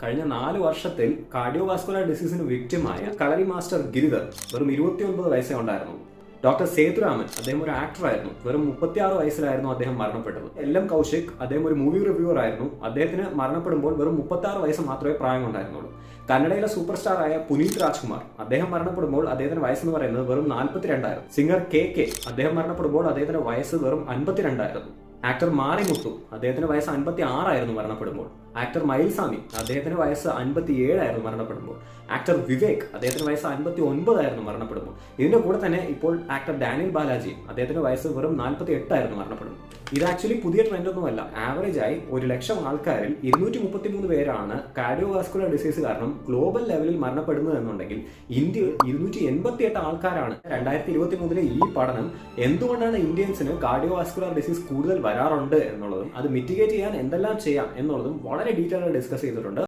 കഴിഞ്ഞ 4 വർഷത്തിൽ കാർഡിയോവാസ്കുലർ ഡിസീസിന് വിക്റ്റിമായ കളരി മാസ്റ്റർ ഗിരിധർ വെറും 29 വയസ്സേ ഉണ്ടായിരുന്നു. ഡോക്ടർ സേതുരാമൻ അദ്ദേഹം ഒരു ആക്ടറായിരുന്നു. വെറും 36 വയസ്സിലായിരുന്നു അദ്ദേഹം മരണപ്പെട്ടത്. എൽ.എം. കൗശിക് അദ്ദേഹം ഒരു മൂവി റിവ്യൂവർ ആയിരുന്നു. അദ്ദേഹത്തിന് മരണപ്പെടുമ്പോൾ വെറും 36 വയസ്സ് മാത്രമേ പ്രായമുണ്ടായിരുന്നുള്ളൂ. കന്നഡയിലെ സൂപ്പർ സ്റ്റാർ ആയ പുനീത് രാജ്കുമാർ അദ്ദേഹം മരണപ്പെടുമ്പോൾ അദ്ദേഹത്തിന്റെ വയസ്സെന്ന് പറയുന്നത് വെറും 42 ആയിരുന്നു. സിംഗർ കെ അദ്ദേഹം മരണപ്പെടുമ്പോൾ അദ്ദേഹത്തിന്റെ വയസ്സ് വെറും 52 ആയിരുന്നു. ആക്ടർ മാറിമുത്തു അദ്ദേഹത്തിന്റെ വയസ്സ് 56 ആയിരുന്നു മരണപ്പെടുമ്പോൾ. ആക്ടർ മയിൽസ്വാമി അദ്ദേഹത്തിന്റെ വയസ്സ് 57 ആയിരുന്നു മരണപ്പെടുമ്പോൾ. ആക്ടർ വിവേക് അദ്ദേഹത്തിന്റെ വയസ്സ് 59 ആയിരുന്നു മരണപ്പെടുമ്പോൾ. ഇതിന്റെ കൂടെ തന്നെ ഇപ്പോൾ ആക്ടർ ഡാനിയൽ ബാലാജി അദ്ദേഹത്തിന്റെ വയസ്സ് വെറും 48 ആയിരുന്നു മരണപ്പെടുമ്പോൾ. ഇത് ആക്ച്വലി പുതിയ ട്രെൻഡ് ഒന്നുമല്ല. ആവറേജ് ആയി 1,00,000 ആൾക്കാരിൽ 233 പേരാണ് കാർഡിയോവാസ്കുലർ ഡിസീസ് കാരണം ഗ്ലോബൽ ലെവലിൽ മരണപ്പെടുന്നത് എന്നുണ്ടെങ്കിൽ ഇന്ത്യയിൽ 288 ആൾക്കാരാണ്. 2023 ഈ പഠനം എന്തുകൊണ്ടാണ് ഇന്ത്യൻസിന് കാർഡിയോവാസ്കുലർ ഡിസീസ് കൂടുതൽ വരാറുണ്ട് എന്നുള്ളതും അത് മിറ്റിഗേറ്റ് ചെയ്യാൻ എന്തെല്ലാം ചെയ്യാം എന്നുള്ളതും വളരെ ഡീറ്റെയിൽ ആയി ഡിസ്കസ് ചെയ്തിട്ടുണ്ട്.